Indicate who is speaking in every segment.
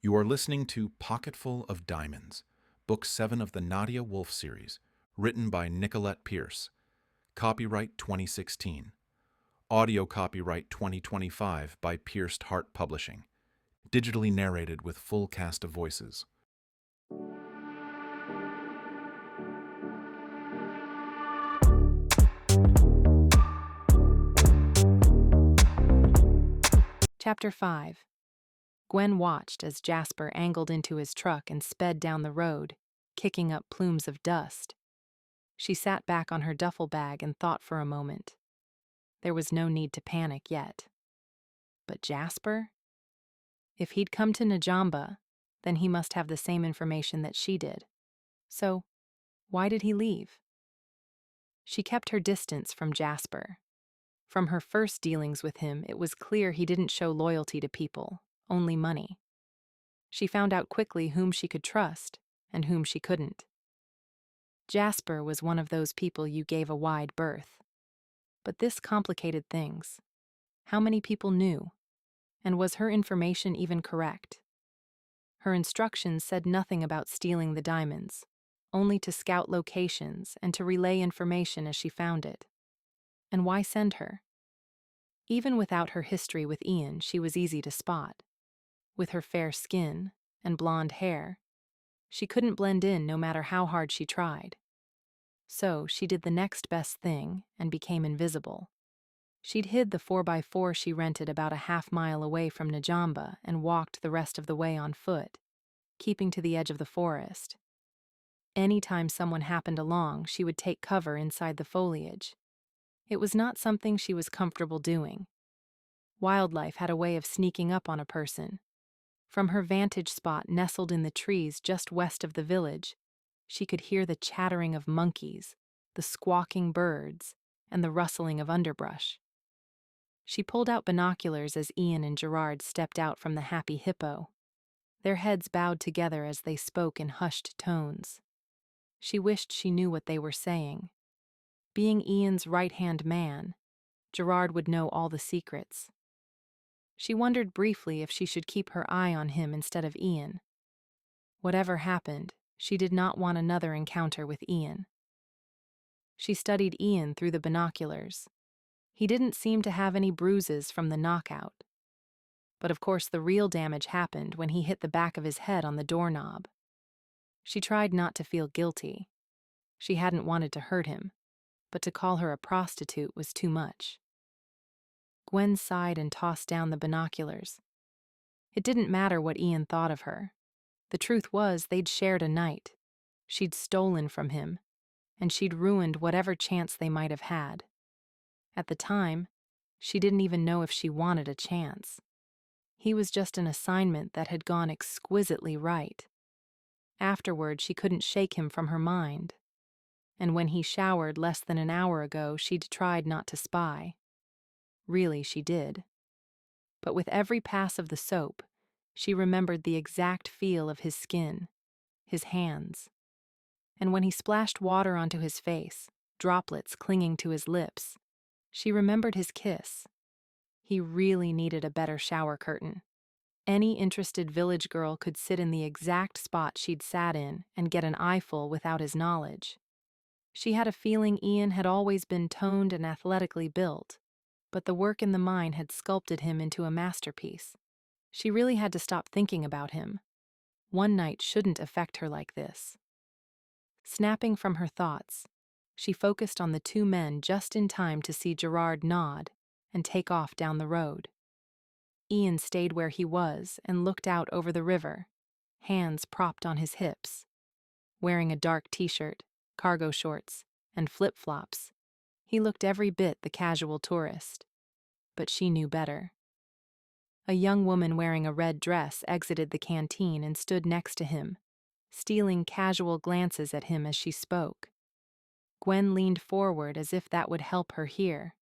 Speaker 1: You are listening to Pocketful of Diamonds, Book 7 of the Nadia Wolf series, written by Nicolette Pierce. Copyright 2016. Audio copyright 2025 by Pierced Heart Publishing. Digitally narrated with full cast of voices.
Speaker 2: Chapter 5. Gwen watched as Jasper angled into his truck and sped down the road, kicking up plumes of dust. She sat back on her duffel bag and thought for a moment. There was no need to panic yet. But Jasper? If he'd come to Najamba, then he must have the same information that she did. So, why did he leave? She kept her distance from Jasper. From her first dealings with him, it was clear he didn't show loyalty to people, only money. She found out quickly whom she could trust and whom she couldn't. Jasper was one of those people you gave a wide berth. But this complicated things. How many people knew? And was her information even correct? Her instructions said nothing about stealing the diamonds, only to scout locations and to relay information as she found it. And why send her? Even without her history with Ian, she was easy to spot. With her fair skin and blonde hair, she couldn't blend in no matter how hard she tried. So she did the next best thing and became invisible. She'd hid the 4x4 she rented about a half-mile away from Najamba and walked the rest of the way on foot, keeping to the edge of the forest. Anytime someone happened along, she would take cover inside the foliage. It was not something she was comfortable doing. Wildlife had a way of sneaking up on a person. From her vantage spot nestled in the trees just west of the village, she could hear the chattering of monkeys, the squawking birds, and the rustling of underbrush. She pulled out binoculars as Ian and Gerard stepped out from the Happy Hippo. Their heads bowed together as they spoke in hushed tones. She wished she knew what they were saying. Being Ian's right-hand man, Gerard would know all the secrets. She wondered briefly if she should keep her eye on him instead of Ian. Whatever happened, she did not want another encounter with Ian. She studied Ian through the binoculars. He didn't seem to have any bruises from the knockout. But of course the real damage happened when he hit the back of his head on the doorknob. She tried not to feel guilty. She hadn't wanted to hurt him, but to call her a prostitute was too much. Gwen sighed and tossed down the binoculars. It didn't matter what Ian thought of her. The truth was they'd shared a night. She'd stolen from him, and she'd ruined whatever chance they might have had. At the time, she didn't even know if she wanted a chance. He was just an assignment that had gone exquisitely right. Afterward, she couldn't shake him from her mind. And when he showered less than an hour ago, she'd tried not to spy. Really, she did. But with every pass of the soap, she remembered the exact feel of his skin, his hands. And when he splashed water onto his face, droplets clinging to his lips, she remembered his kiss. He really needed a better shower curtain. Any interested village girl could sit in the exact spot she'd sat in and get an eyeful without his knowledge. She had a feeling Ian had always been toned and athletically built, but the work in the mine had sculpted him into a masterpiece. She really had to stop thinking about him. One night shouldn't affect her like this. Snapping from her thoughts, she focused on the two men just in time to see Gerard nod and take off down the road. Ian stayed where he was and looked out over the river, hands propped on his hips. Wearing a dark t-shirt, cargo shorts, and flip-flops, he looked every bit the casual tourist. But she knew better. A young woman wearing a red dress exited the canteen and stood next to him, stealing casual glances at him as she spoke. Gwen leaned forward as if that would help her hear.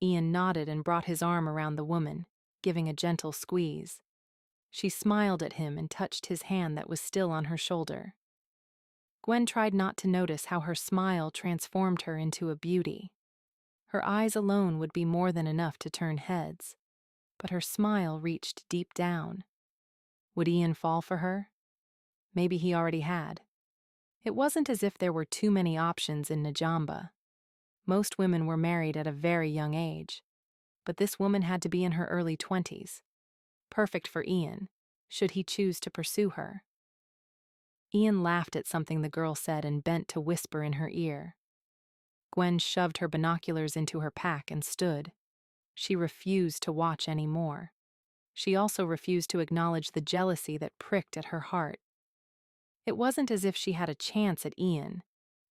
Speaker 2: Ian nodded and brought his arm around the woman, giving a gentle squeeze. She smiled at him and touched his hand that was still on her shoulder. Gwen tried not to notice how her smile transformed her into a beauty. Her eyes alone would be more than enough to turn heads, but her smile reached deep down. Would Ian fall for her? Maybe he already had. It wasn't as if there were too many options in Najamba. Most women were married at a very young age, but this woman had to be in her early 20s. Perfect for Ian, should he choose to pursue her. Ian laughed at something the girl said and bent to whisper in her ear. Gwen shoved her binoculars into her pack and stood. She refused to watch any more. She also refused to acknowledge the jealousy that pricked at her heart. It wasn't as if she had a chance at Ian,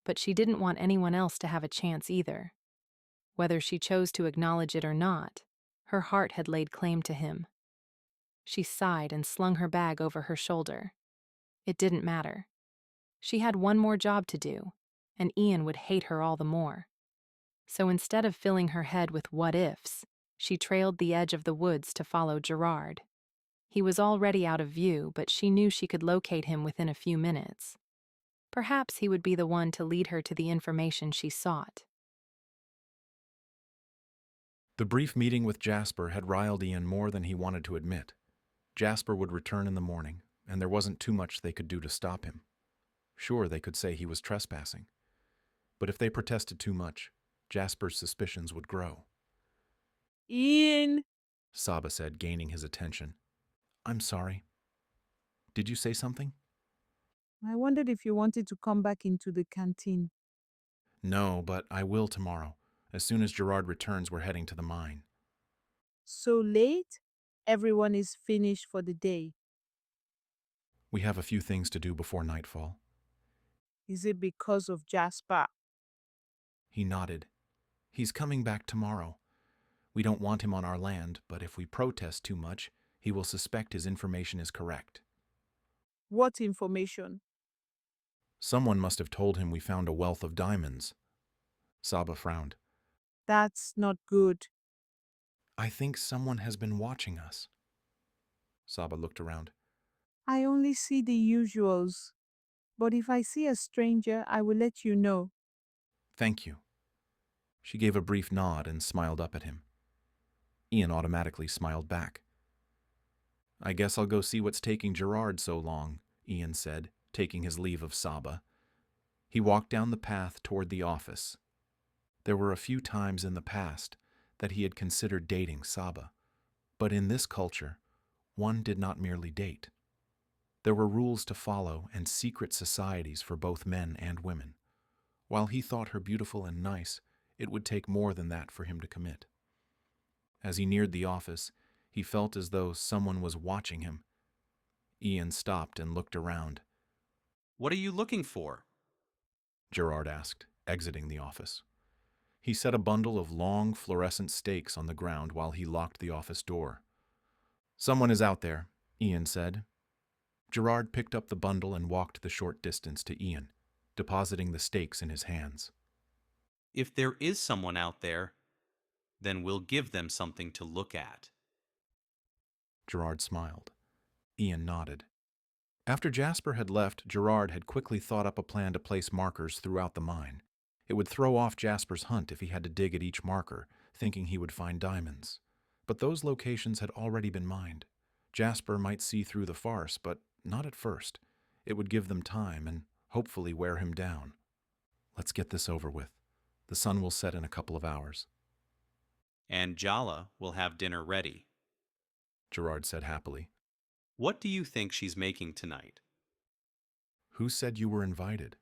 Speaker 2: but she didn't want anyone else to have a chance either. Whether she chose to acknowledge it or not, her heart had laid claim to him. She sighed and slung her bag over her shoulder. It didn't matter. She had one more job to do, and Ian would hate her all the more. So instead of filling her head with what-ifs, she trailed the edge of the woods to follow Gerard. He was already out of view, but she knew she could locate him within a few minutes. Perhaps he would be the one to lead her to the information she sought.
Speaker 1: The brief meeting with Jasper had riled Ian more than he wanted to admit. Jasper would return in the morning, and there wasn't too much they could do to stop him. Sure, they could say he was trespassing, but if they protested too much, Jasper's suspicions would grow.
Speaker 3: Ian!
Speaker 1: Saba said, gaining his attention. I'm sorry. Did you say something?
Speaker 3: I wondered if you wanted to come back into the canteen.
Speaker 1: No, but I will tomorrow. As soon as Gerard returns, we're heading to the mine.
Speaker 3: So late? Everyone is finished for the day.
Speaker 1: We have a few things to do before nightfall.
Speaker 3: Is it because of Jasper?
Speaker 1: He nodded. He's coming back tomorrow. We don't want him on our land, but if we protest too much, he will suspect his information is correct.
Speaker 3: What information?
Speaker 1: Someone must have told him we found a wealth of diamonds. Saba frowned.
Speaker 3: That's not good.
Speaker 1: I think someone has been watching us. Saba looked around.
Speaker 3: I only see the usuals. But if I see a stranger, I will let you know.
Speaker 1: Thank you. She gave a brief nod and smiled up at him. Ian automatically smiled back. I guess I'll go see what's taking Gerard so long, Ian said, taking his leave of Saba. He walked down the path toward the office. There were a few times in the past that he had considered dating Saba, but in this culture, one did not merely date. There were rules to follow and secret societies for both men and women. While he thought her beautiful and nice, it would take more than that for him to commit. As he neared the office, he felt as though someone was watching him. Ian stopped and looked around.
Speaker 4: What are you looking for?
Speaker 1: Gerard asked, exiting the office. He set a bundle of long fluorescent stakes on the ground while he locked the office door. Someone is out there, Ian said. Gerard picked up the bundle and walked the short distance to Ian, depositing the stakes in his hands.
Speaker 4: If there is someone out there, then we'll give them something to look at.
Speaker 1: Gerard smiled. Ian nodded. After Jasper had left, Gerard had quickly thought up a plan to place markers throughout the mine. It would throw off Jasper's hunt if he had to dig at each marker, thinking he would find diamonds. But those locations had already been mined. Jasper might see through the farce, but not at first. It would give them time and hopefully wear him down. Let's get this over with. The sun will set in a couple of hours.
Speaker 4: And Jala will have dinner ready.
Speaker 1: Gerard said happily.
Speaker 4: What do you think she's making tonight?
Speaker 1: Who said you were invited?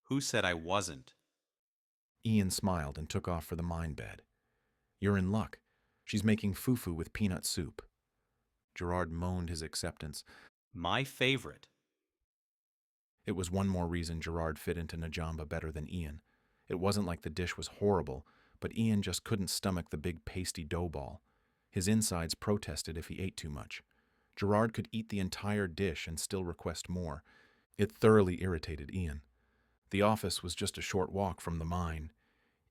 Speaker 4: Who said I wasn't?
Speaker 1: Ian smiled and took off for the mine bed. You're in luck. She's making fufu with peanut soup. Gerard moaned his acceptance.
Speaker 4: My favorite.
Speaker 1: It was one more reason Gerard fit into Najamba better than Ian. It wasn't like the dish was horrible, but Ian just couldn't stomach the big pasty dough ball. His insides protested if he ate too much. Gerard could eat the entire dish and still request more. It thoroughly irritated Ian. The office was just a short walk from the mine.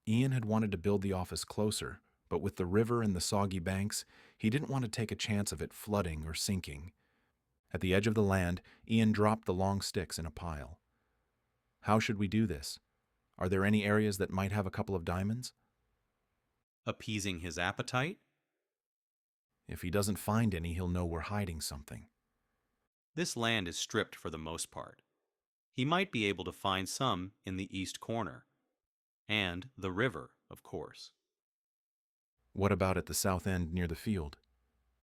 Speaker 1: Ian had wanted to build the office closer, but with the river and the soggy banks, he didn't want to take a chance of it flooding or sinking. At the edge of the land, Ian dropped the long sticks in a pile. How should we do this? Are there any areas that might have a couple of diamonds?
Speaker 4: Appeasing his appetite?
Speaker 1: If he doesn't find any, he'll know we're hiding something.
Speaker 4: This land is stripped for the most part. He might be able to find some in the east corner. And the river, of course.
Speaker 1: What about at the south end near the field?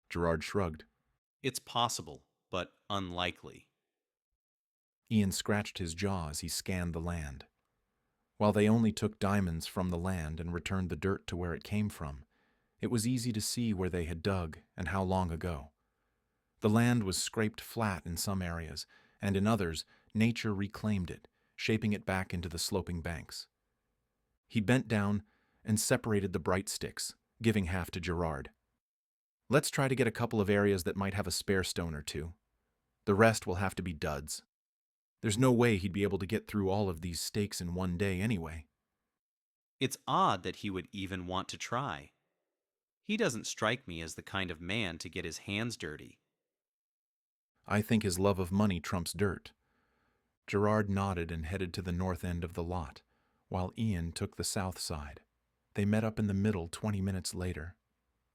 Speaker 1: Gerard shrugged.
Speaker 4: It's possible, but unlikely.
Speaker 1: Ian scratched his jaw as he scanned the land. While they only took diamonds from the land and returned the dirt to where it came from, it was easy to see where they had dug and how long ago. The land was scraped flat in some areas, and in others, nature reclaimed it, shaping it back into the sloping banks. He bent down and separated the bright sticks, giving half to Gerard. Let's try to get a couple of areas that might have a spare stone or two. The rest will have to be duds. There's no way he'd be able to get through all of these stakes in one day anyway.
Speaker 4: It's odd that he would even want to try. He doesn't strike me as the kind of man to get his hands dirty.
Speaker 1: I think his love of money trumps dirt. Gerard nodded and headed to the north end of the lot, while Ian took the south side. They met up in the middle 20 minutes later.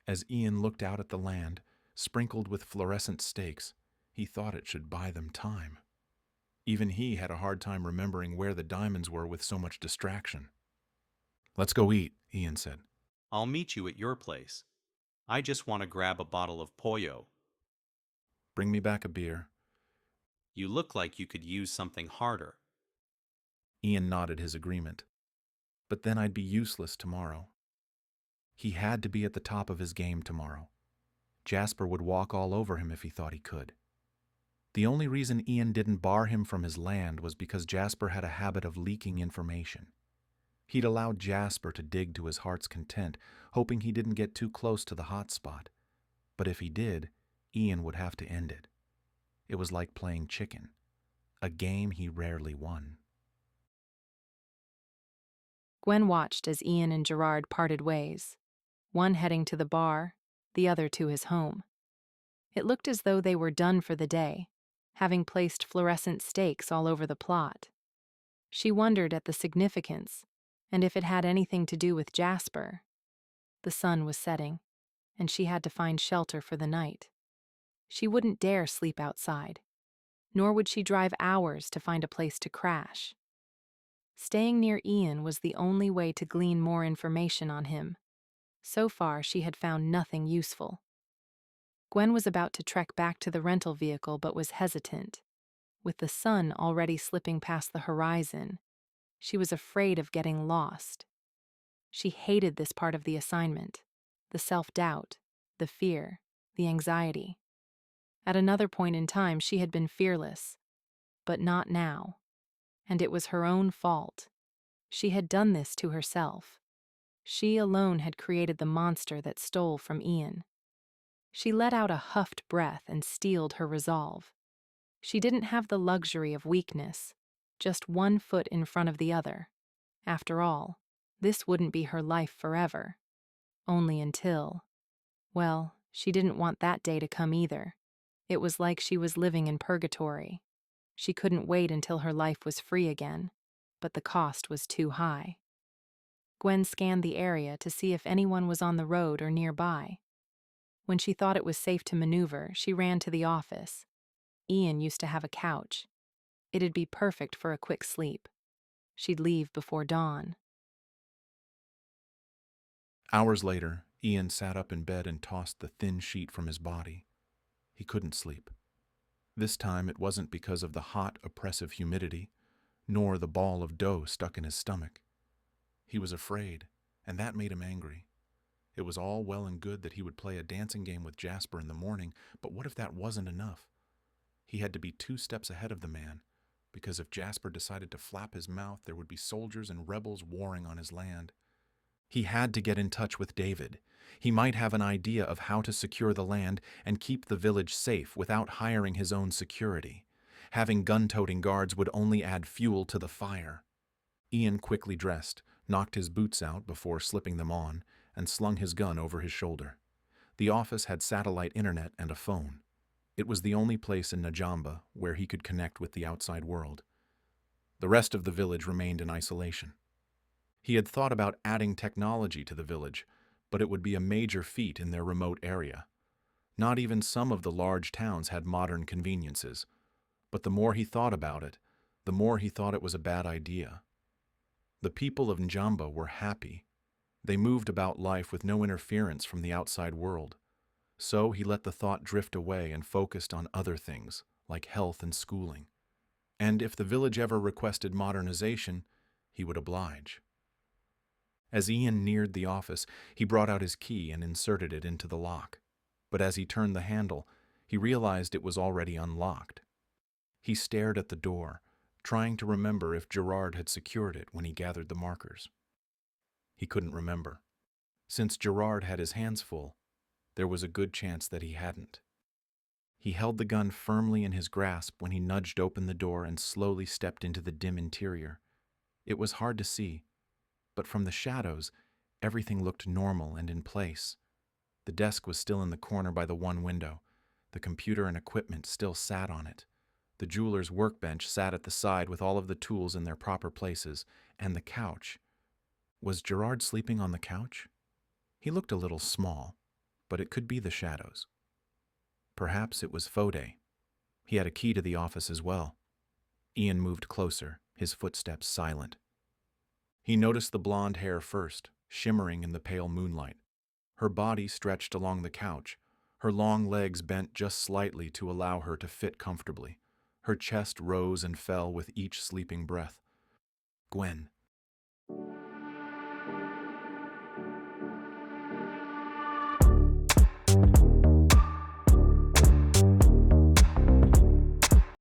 Speaker 1: As Ian looked out at the land, sprinkled with fluorescent stakes, he thought it should buy them time. Even he had a hard time remembering where the diamonds were with so much distraction. "Let's go eat," Ian said.
Speaker 4: I'll meet you at your place. I just want to grab a bottle of pollo.
Speaker 1: "Bring me back a beer."
Speaker 4: You look like you could use something harder.
Speaker 1: Ian nodded his agreement. But then I'd be useless tomorrow. He had to be at the top of his game tomorrow. Jasper would walk all over him if he thought he could. The only reason Ian didn't bar him from his land was because Jasper had a habit of leaking information. He'd allowed Jasper to dig to his heart's content, hoping he didn't get too close to the hot spot. But if he did, Ian would have to end it. It was like playing chicken, a game he rarely won.
Speaker 2: Gwen watched as Ian and Gerard parted ways, one heading to the bar, the other to his home. It looked as though they were done for the day, having placed fluorescent stakes all over the plot. She wondered at the significance, and if it had anything to do with Jasper. The sun was setting, and she had to find shelter for the night. She wouldn't dare sleep outside, nor would she drive hours to find a place to crash. Staying near Ian was the only way to glean more information on him. So far, she had found nothing useful. Gwen was about to trek back to the rental vehicle but was hesitant. With the sun already slipping past the horizon, she was afraid of getting lost. She hated this part of the assignment, the self-doubt, the fear, the anxiety. At another point in time, she had been fearless, but not now. And it was her own fault. She had done this to herself. She alone had created the monster that stole from Ian. She let out a huffed breath and steeled her resolve. She didn't have the luxury of weakness, just one foot in front of the other. After all, this wouldn't be her life forever. Only until... Well, she didn't want that day to come either. It was like she was living in purgatory. She couldn't wait until her life was free again, but the cost was too high. Gwen scanned the area to see if anyone was on the road or nearby. When she thought it was safe to maneuver, she ran to the office. Ian used to have a couch. It'd be perfect for a quick sleep. She'd leave before dawn.
Speaker 1: Hours later, Ian sat up in bed and tossed the thin sheet from his body. He couldn't sleep. This time it wasn't because of the hot, oppressive humidity, nor the ball of dough stuck in his stomach. He was afraid, and that made him angry. It was all well and good that he would play a dancing game with Jasper in the morning, but what if that wasn't enough? He had to be 2 steps ahead of the man, because if Jasper decided to flap his mouth, there would be soldiers and rebels warring on his land. He had to get in touch with David. He might have an idea of how to secure the land and keep the village safe without hiring his own security. Having gun-toting guards would only add fuel to the fire. Ian quickly dressed, knocked his boots out before slipping them on, and slung his gun over his shoulder. The office had satellite internet and a phone. It was the only place in Najamba where he could connect with the outside world. The rest of the village remained in isolation. He had thought about adding technology to the village, but it would be a major feat in their remote area. Not even some of the large towns had modern conveniences, but the more he thought about it, the more he thought it was a bad idea. The people of Njamba were happy. They moved about life with no interference from the outside world. So he let the thought drift away and focused on other things, like health and schooling. And if the village ever requested modernization, he would oblige. As Ian neared the office, he brought out his key and inserted it into the lock. But as he turned the handle, he realized it was already unlocked. He stared at the door, trying to remember if Gerard had secured it when he gathered the markers. He couldn't remember. Since Gerard had his hands full, there was a good chance that he hadn't. He held the gun firmly in his grasp when he nudged open the door and slowly stepped into the dim interior. It was hard to see, but from the shadows, everything looked normal and in place. The desk was still in the corner by the one window. The computer and equipment still sat on it. The jeweler's workbench sat at the side with all of the tools in their proper places, and the couch. Was Gerard sleeping on the couch? He looked a little small, but it could be the shadows. Perhaps it was Fode. He had a key to the office as well. Ian moved closer, his footsteps silent. He noticed the blonde hair first, shimmering in the pale moonlight. Her body stretched along the couch, her long legs bent just slightly to allow her to fit comfortably. Her chest rose and fell with each sleeping breath. Gwen.